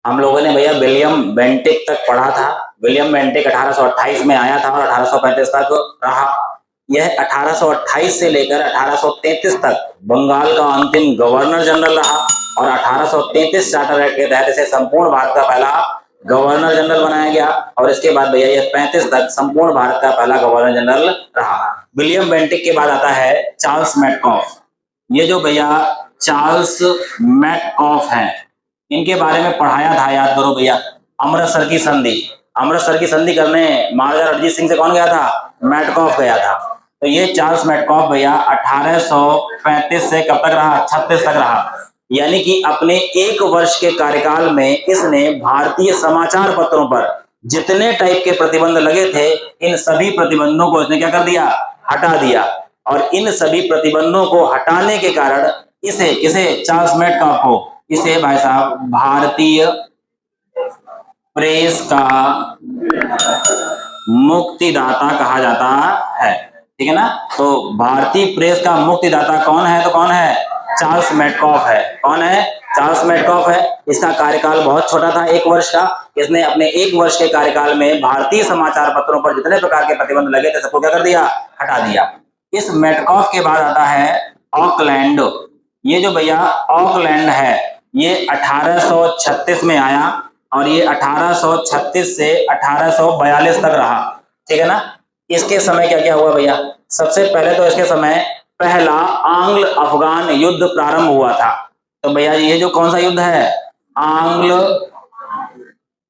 हम लोगों ने भैया विलियम बेंटिक तक पढ़ा था। विलियम बेंटिक 1828 में आया था और 1835 तक रहा। यह 1828 से लेकर 1833 तक बंगाल का अंतिम गवर्नर जनरल रहा और 1833 चार्टर एक्ट के तहत इसे संपूर्ण भारत का पहला गवर्नर जनरल बनाया गया और इसके बाद भैया यह 35 तक संपूर्ण भारत का पहला गवर्नर जनरल रहा। विलियम बेंटिक के बाद आता है चार्ल्स मैटकॉफ। ये जो भैया चार्ल्स मैटकॉफ हैं, इनके बारे में पढ़ाया था, याद करो भैया। अमृतसर की संधि, अमृतसर की संधि करने महाराजा रणजीत सिंह से कौन गया था? मैटकॉफ गया था। तो ये चार्ल्स मैटकॉफ भैया 1835 से कब तक रहा? 36 तक रहा। यानी कि अपने 1 वर्ष के कार्यकाल में इसने भारतीय समाचार पत्रों पर जितने टाइप के प्रतिबंध लगे थे, इन सभी प्रतिबंधों को इसने क्या कर दिया? हटा दिया। और इन सभी प्रतिबंधों को हटाने के कारण इसे, किसे? चार्ल्स मैटकॉफ को, इसे भाई साहब भारतीय प्रेस का मुक्तिदाता कहा जाता है। ठीक है ना? तो भारतीय प्रेस का मुक्तिदाता कौन है? तो कौन है? चार्ल्स मैटकॉफ है। कौन है? चार्ल्स मैटकॉफ है। इसका कार्यकाल बहुत छोटा था, 1 वर्ष का। इसने अपने 1 वर्ष के कार्यकाल में भारतीय समाचार पत्रों पर जितने प्रकार के प्रतिबंध लगे थे, सबको क्या कर दिया? हटा दिया। इस मैटकॉफ के बाद आता है ऑकलैंड। ये जो भैया ऑकलैंड है, ये 1836 में आया और ये 1836 से 1842 तक रहा। ठीक है ना? इसके समय क्या क्या हुआ भैया? सबसे पहले तो इसके समय पहला आंग्ल अफगान युद्ध प्रारंभ हुआ था। तो भैया ये जो कौन सा युद्ध है? आंग्ल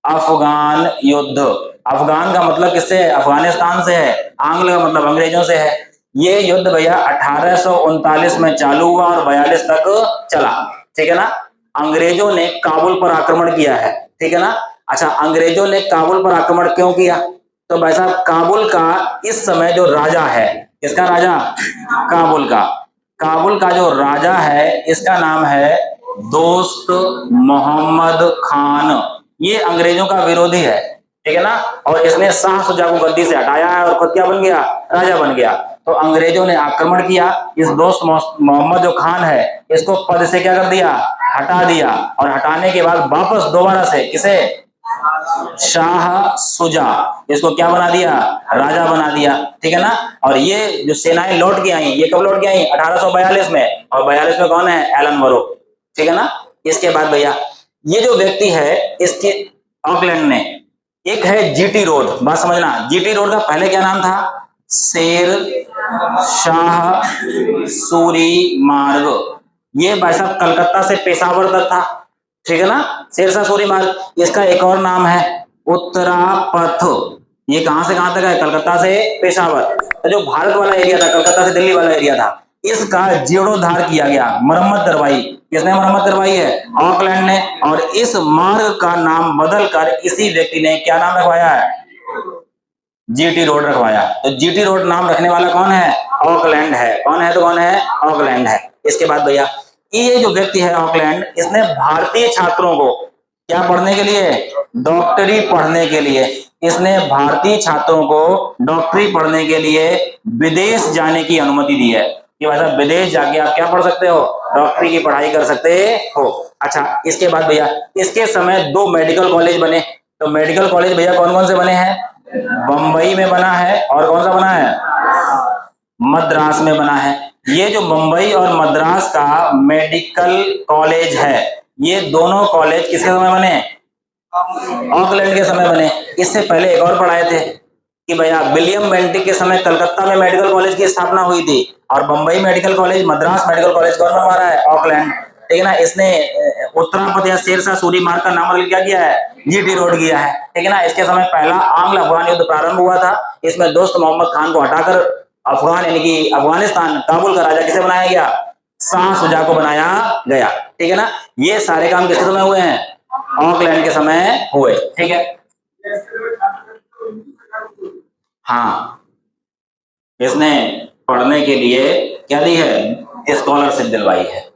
अफगान युद्ध। अफगान का मतलब किससे? अफगानिस्तान से है। आंग्ल का मतलब अंग्रेजों से है। ये युद्ध भैया 1839 में चालू हुआ और 42 तक चला। ठीक है ना? अंग्रेजों ने काबुल पर आक्रमण किया है। ठीक है ना? अच्छा, अंग्रेजों ने काबुल पर आक्रमण क्यों किया? तो भाई साहब, काबुल का इस समय जो राजा है, किसका राजा? काबुल का। काबुल का जो राजा है, इसका नाम है दोस्त मोहम्मद खान। ये अंग्रेजों का विरोधी है। ठीक है ना? और इसने शाह शुजा को गद्दी से हटाया है और खुद क्या बन गया? राजा बन गया। तो अंग्रेजों ने आक्रमण किया। इस दोस्त मोहम्मद जो खान है, इसको पद से क्या कर दिया? हटा दिया। और हटाने के बाद वापस दोबारा से किसे? शाह शुजा, इसको क्या बना दिया? राजा बना दिया। ठीक है ना? और ये जो सेनाएं लौट के आई, ये कब लौट के आई? 1842 में। और 42 में कौन है? एलन मोरो। ठीक है ना? इसके बाद भैया ये जो व्यक्ति है, इसके ऑकलैंड ने, एक है जीटी रोड। बात समझना, जीटी रोड का पहले क्या नाम था? शेर शाह सूरी मार्ग। ये भाई साहब कलकत्ता से पेशावर तक था। ठीक है ना? शेरशाह सूरी मार्ग। इसका एक और नाम है उत्तरा पथ। ये कहां से कहां तक है? कलकत्ता से पेशावर। तो जो भारत वाला एरिया था, कलकत्ता से दिल्ली वाला एरिया था, इसका जीर्णोद्धार किया गया, मरम्मत करवाई। किसने मरम्मत करवाई है? ऑकलैंड ने। और इस मार्ग का नाम बदलकर इसी व्यक्ति ने क्या नाम रखवाया है? जीटी रोड रखवाया। तो जीटी रोड नाम रखने वाला कौन है? ऑकलैंड है। कौन है? तो कौन है? ऑकलैंड है। इसके बाद भैया ये जो व्यक्ति है ऑकलैंड, इसने भारतीय छात्रों को क्या पढ़ने के लिए? डॉक्टरी पढ़ने के लिए। इसने भारतीय छात्रों को डॉक्टरी पढ़ने के लिए विदेश जाने की अनुमति दी है कि भाई साहब विदेश जाके आप क्या पढ़ सकते हो? डॉक्टरी की पढ़ाई कर सकते हो। अच्छा, इसके बाद भैया इसके समय 2 मेडिकल कॉलेज बने। तो मेडिकल कॉलेज भैया कौन कौन से बने हैं? बंबई में बना है और कौन सा बना है? मद्रास में बना है। ये जो मुंबई और मद्रास का मेडिकल कॉलेज है, ये दोनों कॉलेज किसके समय बने? ऑकलैंड के समय बने। इससे पहले एक और पढ़ाए थे कि भैया विलियम बेंटिक के समय कलकत्ता में मेडिकल कॉलेज की स्थापना हुई थी और Bombay medical college, Madras medical college कौन बनवा रहा है? ऑकलैंड। ठीक है ना? इसने उत्तरापथ या शेरशाह सूरी मार्ग का नाम क्या किया है? जीटी रोड किया है। ठीक है ना? इसके समय पहला आंग्ल अफगान युद्ध प्रारंभ हुआ था। इसमें दोस्त मोहम्मद खान को हटाकर अफगान यानी कि अफगानिस्तान, काबुल का राजा किसे बनाया गया? शाह शुजा को बनाया गया। ठीक है ना? ये सारे काम किसके समय हुए हैं? ऑकलैंड के समय हुए। ठीक है? हाँ, इसने पढ़ने के लिए क्या दी है? स्कॉलरशिप दिलवाई है।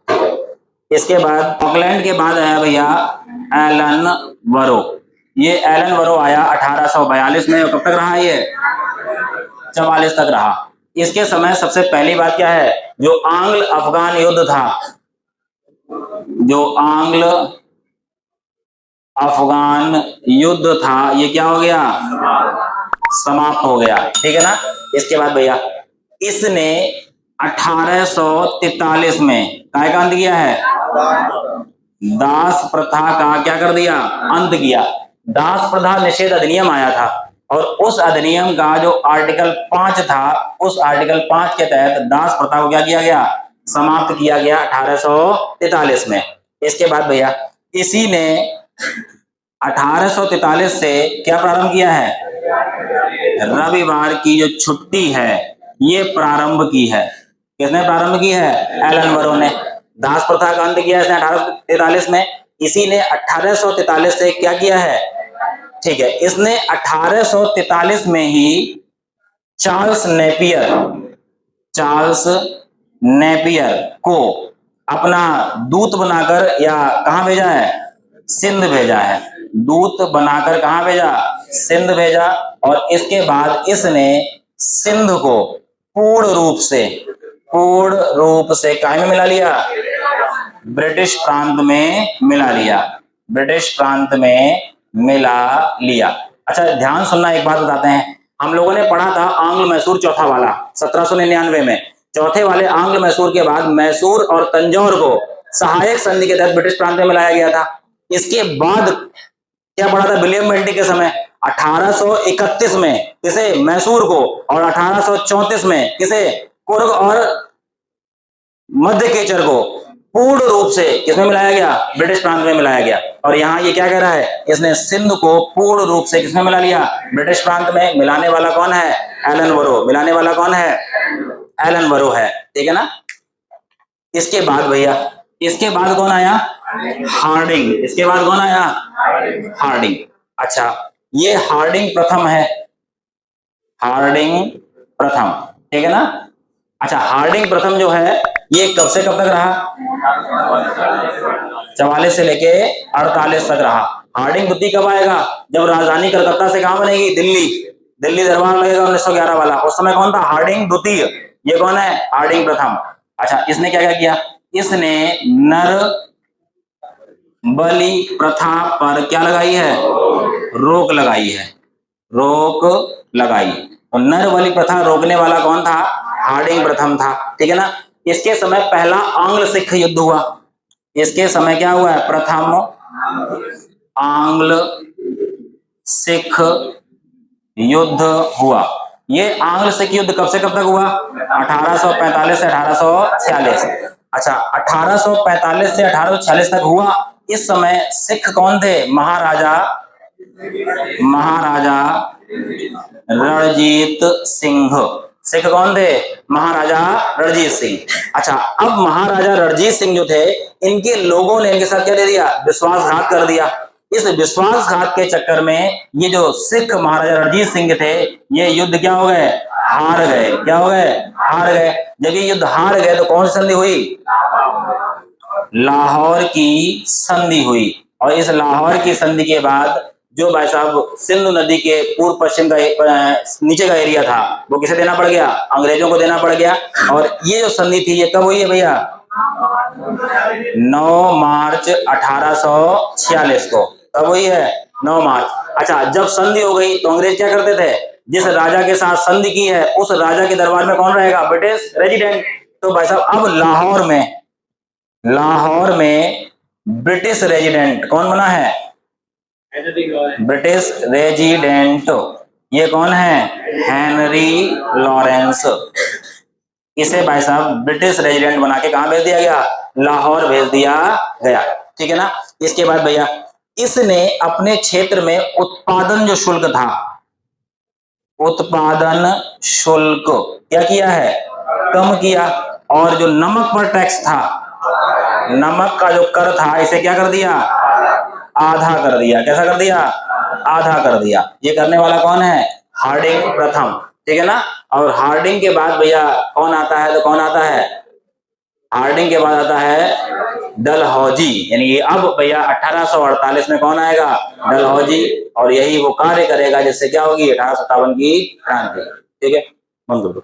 इसके बाद ऑकलैंड के बाद आया भैया एलन वरो। ये एलन वरो आया 1842 में। कब तक रहा ये? 44 तक रहा। इसके समय सबसे पहली बात क्या है? जो आंग्ल अफगान युद्ध था, जो आंग्ल अफगान युद्ध था ये क्या हो गया, समाप्त हो गया। ठीक है ना। इसके बाद भैया इसने 1843 में काय का अंत किया है, दास प्रथा का क्या कर दिया, अंत किया। दास प्रथा निषेध अधिनियम आया था और उस अधिनियम का जो आर्टिकल 5 था, उस आर्टिकल 5 के तहत दास प्रथा को क्या किया गया, समाप्त किया गया 1843 में। इसके बाद भैया इसी ने 1843 से क्या प्रारंभ किया है, रविवार की जो छुट्टी है ये प्रारंभ की है। किसने प्रारंभ की है, एलन बरो ने। दास प्रथा का अंत किया इसने 1843 में। इसी ने 1843 से क्या किया है, ठीक है, इसने 1843 में ही चार्ल्स नेपियर को अपना दूत बनाकर या कहां भेजा है, सिंध भेजा है। दूत बनाकर कहां भेजा, सिंध भेजा। और इसके बाद इसने सिंध को पूर्ण रूप से कहां में मिला लिया, ब्रिटिश प्रांत में मिला लिया, ब्रिटिश प्रांत में मिला लिया। अच्छा ध्यान सुनना, एक बात बताते हैं, हम लोगों ने पढ़ा था आंग्ल मैसूर चौथा वाला 1799 में। चौथे वाले आंग्ल मैसूर के बाद मैसूर और तंजौर को सहायक संधि के तहत ब्रिटिश प्रांत में मिलाया गया था। इसके बाद क्या पढ़ा था, विलियम बेंटिक के समय 1831 में किसे, मैसूर को, और 1834 में किसे, कुर्ग और मध्य केचर को पूर्ण रूप से किसमें मिलाया गया, ब्रिटिश प्रांत में मिलाया गया। और यहाँ ये क्या कह रहा है, इसने सिंध को पूर्ण रूप से किसमें मिला लिया, ब्रिटिश प्रांत में। मिलाने वाला कौन है, एलन बरो। मिलाने वाला कौन है, एलन बरो है। ठीक है ना। इसके बाद भैया, इसके बाद कौन आया, हार्डिंग। इसके बाद कौन आया, हार्डिंग। अच्छा ये हार्डिंग प्रथम है, हार्डिंग प्रथम। ठीक है ना। अच्छा हार्डिंग प्रथम जो है ये कब से कब तक रहा, 44 से लेके 48 तक रहा। हार्डिंग द्वितीय कब आएगा, जब राजधानी कलकत्ता से कहां बनेगी, दिल्ली दरबार लगेगा 1911 वाला, उस समय कौन था, हार्डिंग द्वितीय। ये कौन है, हार्डिंग प्रथम। अच्छा इसने क्या क्या किया, इसने नर बलि प्रथा पर क्या लगाई है, रोक लगाई है, रोक लगाई। तो नर बलि प्रथा रोकने वाला कौन था, हार्डिंग प्रथम था। ठीक है ना। इसके समय पहला आंग्ल सिख युद्ध हुआ। इसके समय क्या हुआ है, प्रथम आंग्ल सिख युद्ध हुआ। ये आंग्ल सिख युद्ध कब से कब तक हुआ, 1845 से 1846। अच्छा 1845 से 1846 तक हुआ। इस समय सिख कौन थे, महाराजा रणजीत सिंह। सिख कौन थे, महाराजा रणजीत सिंह। अच्छा अब महाराजा रणजीत सिंह जो थे, इनके लोगों ने इनके साथ क्या दे दिया, विश्वासघात कर दिया। इस विश्वासघात के चक्कर में ये जो सिख महाराजा रणजीत सिंह थे, ये युद्ध क्या हो गए, हार गए। क्या हो गए, हार गए। जब ये युद्ध हार गए तो कौन सी संधि हुई, लाहौर की संधि हुई। और इस लाहौर की संधि के बाद जो भाई साहब सिंधु नदी के पूर्व पश्चिम का नीचे का एरिया था, वो किसे देना पड़ गया, अंग्रेजों को देना पड़ गया। और ये जो संधि थी ये कब हुई है भैया, 9 मार्च 1846 को। कब हुई है, 9 मार्च। अच्छा जब संधि हो गई तो अंग्रेज क्या करते थे, जिस राजा के साथ संधि की है उस राजा के दरबार में कौन रहेगा, ब्रिटिश रेजिडेंट। तो भाई साहब अब लाहौर में ब्रिटिश रेजिडेंट कौन बना है, ब्रिटिश रेजिडेंट। ये कौन है, हेनरी लॉरेंस। इसे भाई साहब ब्रिटिश रेजिडेंट बना के कहां भेज दिया गया, लाहौर भेज दिया गया। ठीक है ना। इसके बाद भैया इसने अपने क्षेत्र में उत्पादन जो शुल्क था, उत्पादन शुल्क क्या किया है, कम किया। और जो नमक पर टैक्स था, नमक का जो कर था, इसे क्या कर दिया, आधा कर दिया। कैसा कर दिया, आधा कर दिया। ये करने वाला कौन है, हार्डिंग प्रथम। ठीक है ना। और हार्डिंग के बाद भैया कौन आता है, तो कौन आता है, हार्डिंग के बाद आता है डलहौजी। यानी कि अब भैया 1848 में कौन आएगा, डलहौजी। और यही वो कार्य करेगा जिससे क्या होगी 1857 की क्रांति। ठीक है, बंद करो।